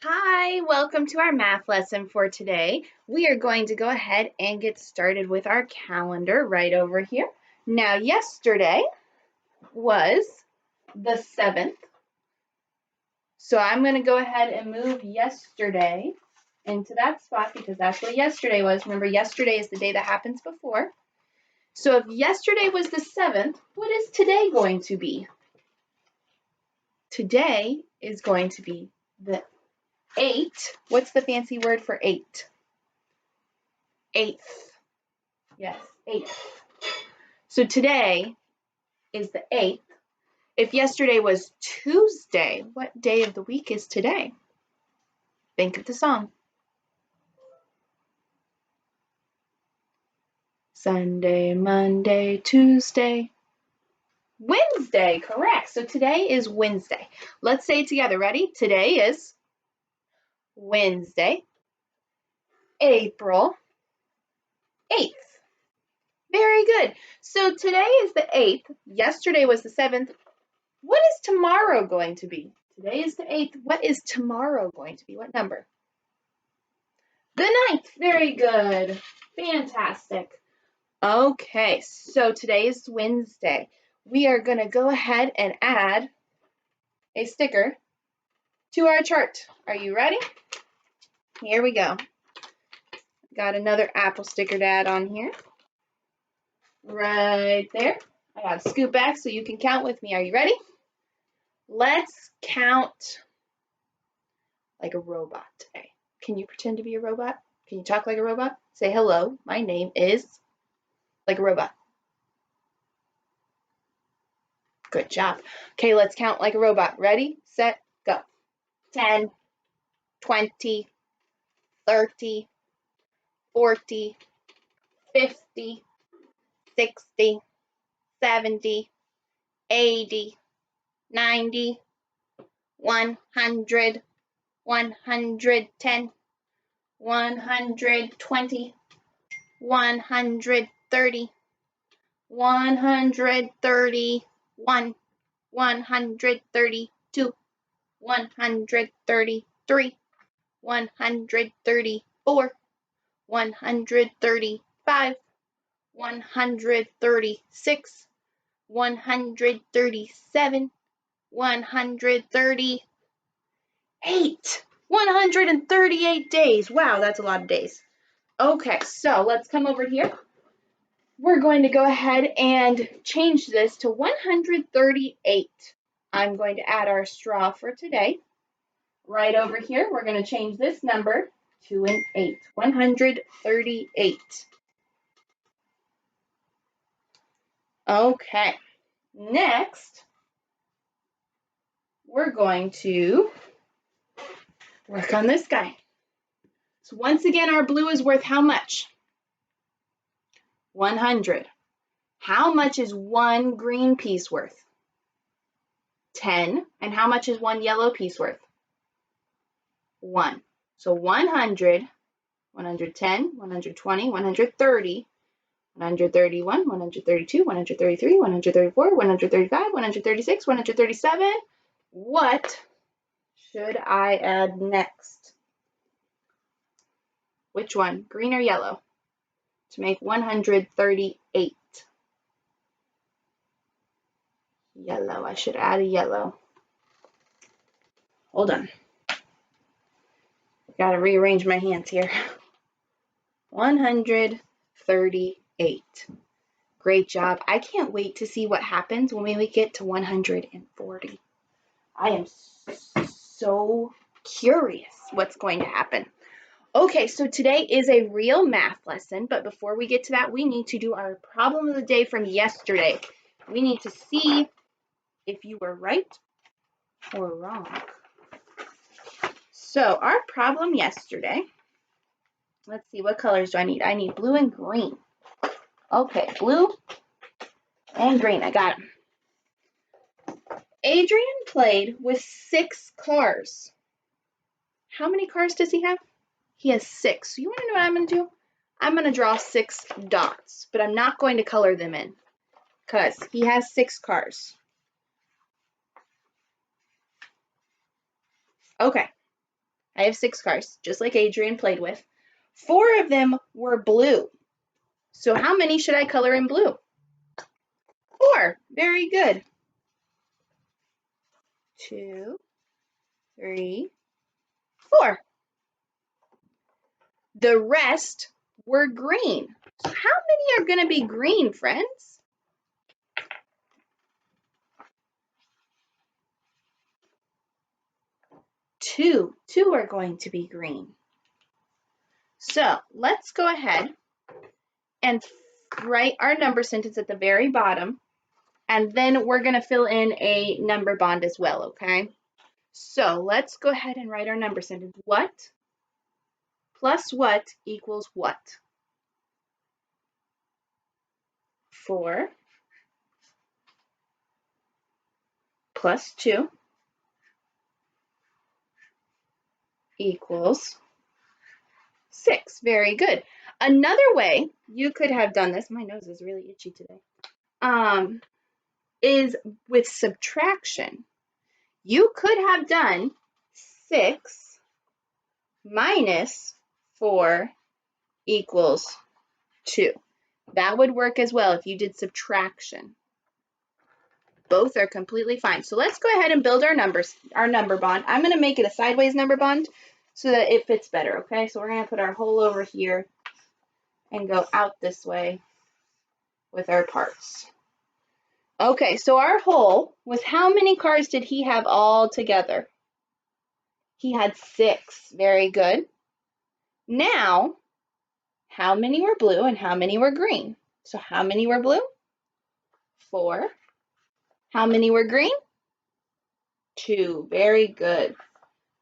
Hi, welcome to our math lesson for today. We are going to go ahead and get started with our calendar right over here. Now, yesterday was the 7th, so I'm going to go ahead and move yesterday into that spot because that's what yesterday was. Remember, yesterday is the day that happens before. So if yesterday was the 7th, what is today going to be? Today is going to be the 8th. What's the fancy word for 8? 8th. Yes, 8th. So today is the 8th. If yesterday was Tuesday, what day of the week is today? Think of the song. Sunday, Monday, Tuesday, Wednesday. Correct. So today is Wednesday. Let's say it together. Ready? Today is Wednesday, April 8th. Very good. So today is the 8th. Yesterday was the 7th. What is tomorrow going to be? Today is the 8th. What is tomorrow going to be? What number? The 9th. Very good. Fantastic. Okay, so today is Wednesday. We are going to go ahead and add a sticker to our chart. Are you ready? Here we go. Got another apple sticker to add on here. Right there. I got to scoot back so you can count with me. Are you ready? Let's count like a robot today. Can you pretend to be a robot? Can you talk like a robot? Say, hello, my name is like a robot. Good job. Okay, let's count like a robot. Ready, set, go. 10, 20, 30, 40, 50, 60, 70, 80, 90, 100, 110, 120, 130, 131, 132, 133, 134, 135, 136, 137, 138. 138 days. Wow, that's a lot of days. Okay, so let's come over here. We're going to go ahead and change this to 138. I'm going to add our straw for today. Right over here, we're going to change this number to an 8. 138. Okay, next, we're going to work on this guy. So once again, our blue is worth how much? 100. How much is one green piece worth? 10. And how much is one yellow piece worth? 1. So 100, 110, 120, 130, 131, 132, 133, 134, 135, 136, 137. What should I add next? Which one, green or yellow, to make 138? Yellow. I should add a yellow. Hold on. Got to rearrange my hands here. 138. Great job. I can't wait to see what happens when we get to 140. I am so curious what's going to happen. Okay, so today is a real math lesson, but before we get to that, we need to do our problem of the day from yesterday. We need to see if you were right or wrong. So our problem yesterday, let's see, what colors do I need? I need blue and green. Okay, blue and green, I got them. Adrian played with 6 cars. How many cars does he have? He has 6. So you want to know what I'm going to do? I'm going to draw 6 dots, but I'm not going to color them in because he has 6 cars. Okay, I have 6 cars, just like Adrian played with. 4 of them were blue. So how many should I color in blue? 4. Very good. 2, 3, 4. The rest were green. So how many are going to be green, friends? 2. 2 are going to be green. So let's go ahead and write our number sentence at the very bottom, and then we're going to fill in a number bond as well, okay? So let's go ahead and write our number sentence. What plus what equals what? 4 plus 2 equals 6. Very good. Another way you could have done this, my nose is really itchy today, is with subtraction. You could have done 6 minus 4 equals 2. That would work as well if you did subtraction. Both are completely fine. So let's go ahead and build our number bond. I'm going to make it a sideways number bond so that it fits better, okay? So we're going to put our hole over here and go out this way with our parts. Okay, so our hole was, how many cars did he have all together? He had 6. Very good. Now, how many were blue and how many were green? So how many were blue? 4. How many were green? 2. Very good.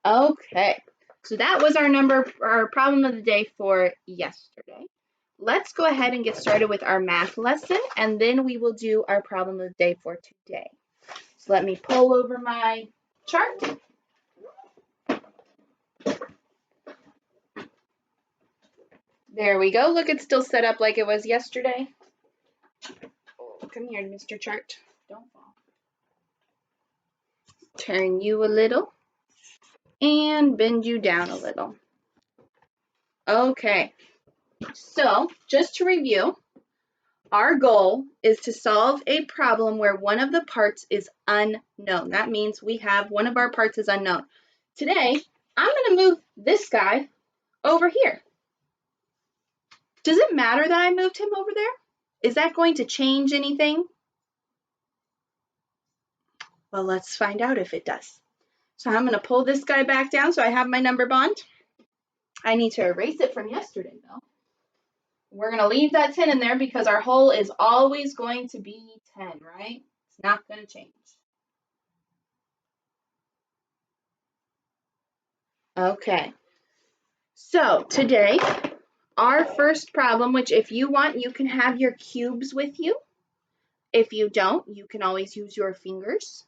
Okay, so that was our problem of the day for yesterday. Let's go ahead and get started with our math lesson, and then we will do our problem of the day for today. So let me pull over my chart. There we go. Look, it's still set up like it was yesterday. Oh, come here, Mr. Chart. Don't fall. Turn you a little and bend you down a little. Okay, so just to review, our goal is to solve a problem where one of the parts is unknown. That means we have one of our parts is unknown. Today, I'm going to move this guy over here. Does it matter that I moved him over there? Is that going to change anything? Well, let's find out if it does. So I'm going to pull this guy back down so I have my number bond. I need to erase it from yesterday, though. We're going to leave that 10 in there because our hole is always going to be 10, right? It's not going to change. Okay. So today, our first problem, which if you want, you can have your cubes with you. If you don't, you can always use your fingers.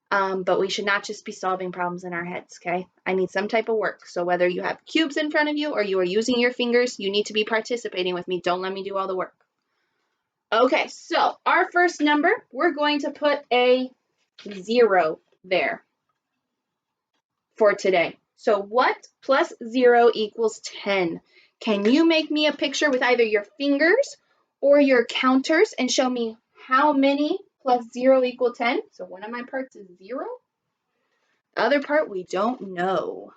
But we should not just be solving problems in our heads, okay? I need some type of work. So whether you have cubes in front of you or you are using your fingers, you need to be participating with me. Don't let me do all the work. Okay, so our first number, we're going to put a 0 there for today. So what plus 0 equals 10? Can you make me a picture with either your fingers or your counters and show me how many plus 0 equal 10? So one of my parts is 0. The other part we don't know.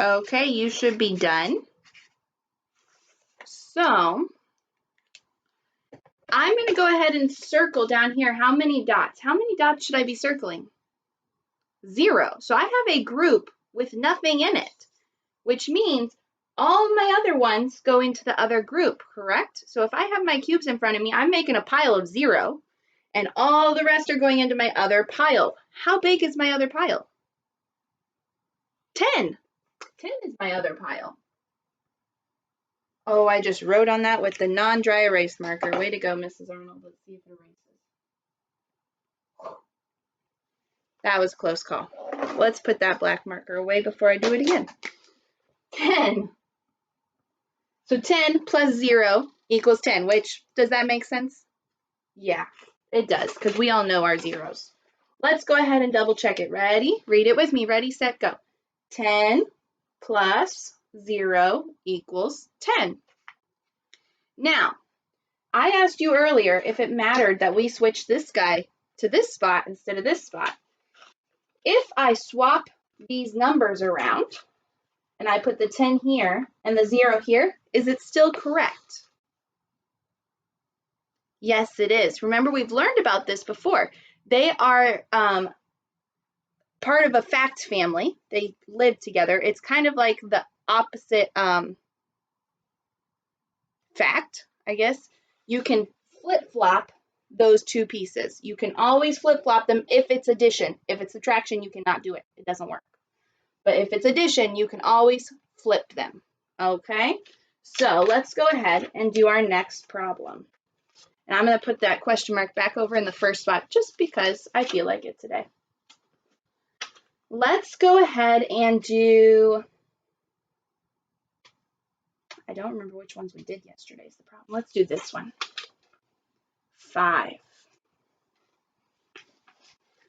Okay, you should be done. So I'm going to go ahead and circle down here how many dots. How many dots should I be circling? 0. So I have a group with nothing in it, which means all my other ones go into the other group, correct? So if I have my cubes in front of me, I'm making a pile of 0, and all the rest are going into my other pile. How big is my other pile? 10. 10 is my other pile. Oh, I just wrote on that with the non-dry erase marker. Way to go, Mrs. Arnold. Let's see if it erases. That was a close call. Let's put that black marker away before I do it again. 10. So 10 plus 0 equals 10, which, does that make sense? Yeah, it does, because we all know our zeros. Let's go ahead and double check it. Ready? Read it with me. Ready, set, go. 10 plus 0 equals 10. Now, I asked you earlier if it mattered that we switch this guy to this spot instead of this spot. If I swap these numbers around and I put the 10 here and the 0 here, is it still correct? Yes, it is. Remember, we've learned about this before. They are part of a fact family. They live together. It's kind of like the opposite fact, I guess. You can flip-flop those two pieces. You can always flip-flop them if it's addition. If it's subtraction, you cannot do it. It doesn't work. But if it's addition, you can always flip them. Okay? So let's go ahead and do our next problem. And I'm going to put that question mark back over in the first spot just because I feel like it today. Let's go ahead and do, I don't remember which ones we did yesterday is the problem. Let's do this one. 5.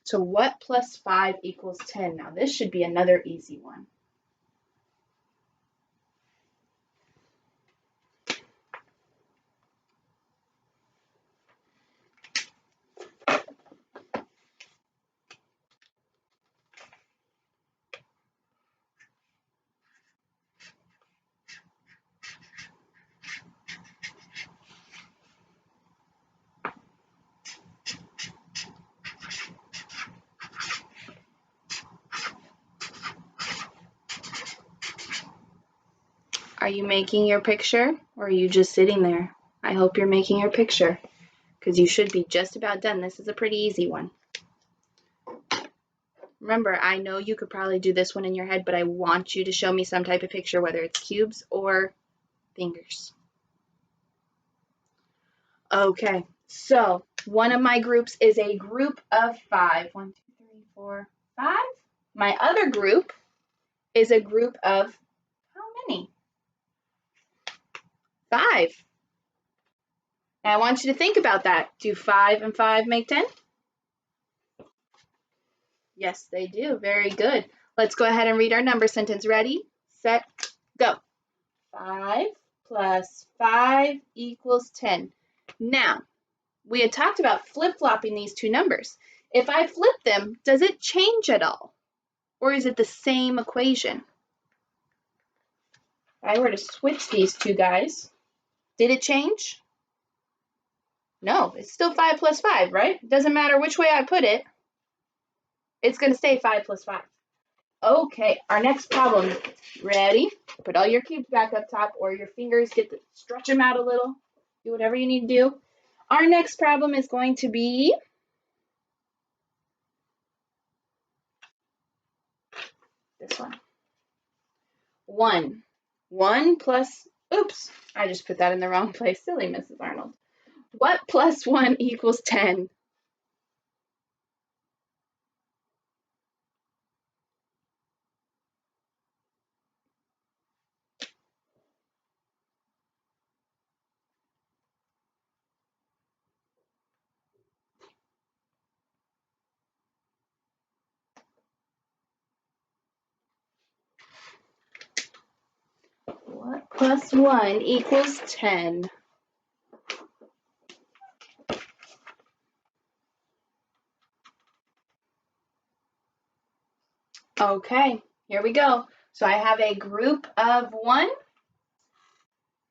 So what plus 5 equals 10? Now this should be another easy one. Are you making your picture or are you just sitting there? I hope you're making your picture because you should be just about done. This is a pretty easy one. Remember, I know you could probably do this one in your head, but I want you to show me some type of picture, whether it's cubes or fingers. Okay, so one of my groups is a group of 5. 1, 2, 3, 4, 5. My other group is a group of how many? 5. Now I want you to think about that. Do 5 and 5 make 10? Yes, they do. Very good. Let's go ahead and read our number sentence. Ready, set, go. 5 plus 5 equals 10. Now, we had talked about flip-flopping these two numbers. If I flip them, does it change at all? Or is it the same equation? If I were to switch these two guys, did it change? No, it's still 5 plus 5, right? It doesn't matter which way I put it. It's going to stay 5 plus 5. Okay, our next problem. Ready? Put all your cubes back up top or your fingers, stretch them out a little. Do whatever you need to do. Our next problem is going to be this one. 1. 1 plus, oops, I just put that in the wrong place. Silly Mrs. Arnold. What plus 1 equals 10? What plus 1 equals 10? Okay, here we go. So I have a group of 1,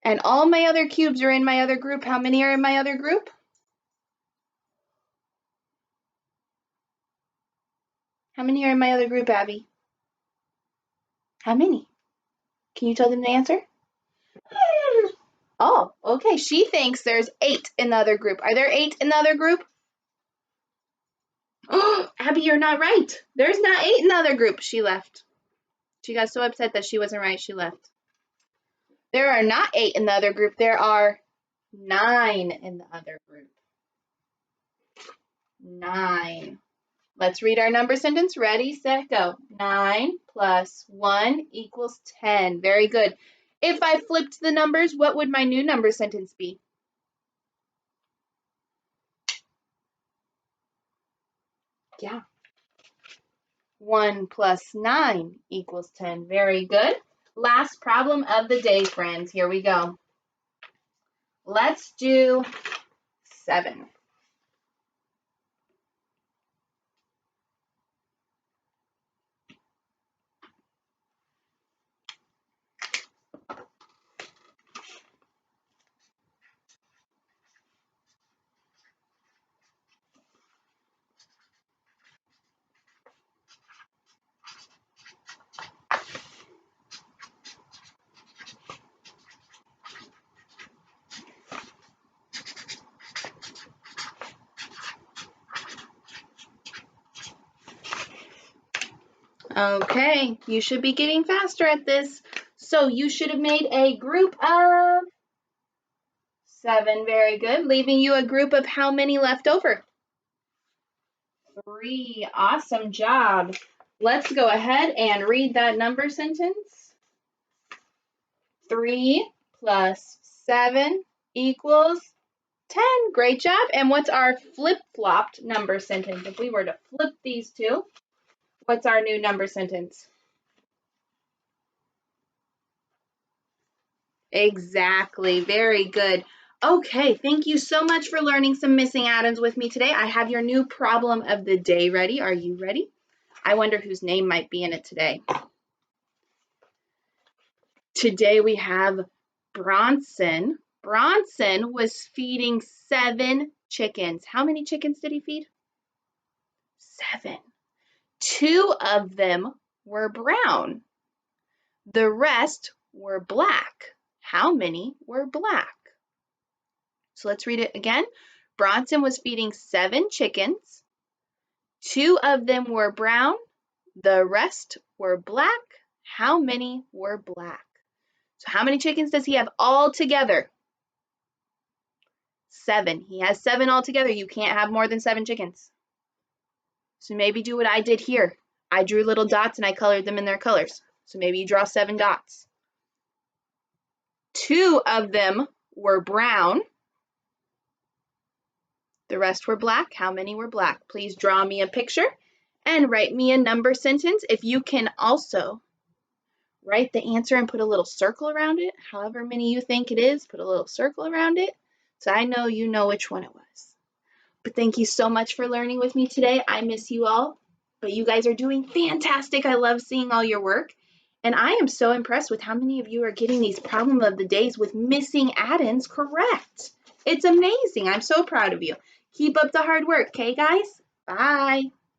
and all my other cubes are in my other group. How many are in my other group? How many are in my other group, Abby? How many? Can you tell them the answer? Oh, okay. She thinks there's 8 in the other group. Are there 8 in the other group? Oh, Abby, you're not right. There's not 8 in the other group. She left. She got so upset that she wasn't right, she left. There are not 8 in the other group. There are 9 in the other group. 9. Let's read our number sentence. Ready, set, go. 9 plus 1 equals 10. Very good. If I flipped the numbers, what would my new number sentence be? Yeah. 1 plus 9 equals 10. Very good. Last problem of the day, friends. Here we go. Let's do 7. Okay, you should be getting faster at this. So you should have made a group of 7. Very good. Leaving you a group of how many left over? 3. Awesome job. Let's go ahead and read that number sentence. 3 plus 7 equals 10. Great job. And what's our flip-flopped number sentence? If we were to flip these two, what's our new number sentence? Exactly. Very good. Okay, thank you so much for learning some missing addends with me today. I have your new problem of the day ready. Are you ready? I wonder whose name might be in it today. Today we have Bronson. Bronson was feeding 7 chickens. How many chickens did he feed? 7. 2 of them were brown. The rest were black. How many were black? So let's read it again. Bronson was feeding 7 chickens. 2 of them were brown. The rest were black. How many were black? So how many chickens does he have all together? 7. He has 7 altogether. You can't have more than 7 chickens. So maybe do what I did here. I drew little dots and I colored them in their colors. So maybe you draw 7 dots. 2 of them were brown. The rest were black. How many were black? Please draw me a picture and write me a number sentence. If you can also write the answer and put a little circle around it, however many you think it is, put a little circle around it so I know you know which one it was. But thank you so much for learning with me today. I miss you all, but you guys are doing fantastic. I love seeing all your work. And I am so impressed with how many of you are getting these problem of the days with missing addends correct. It's amazing. I'm so proud of you. Keep up the hard work, okay, guys? Bye.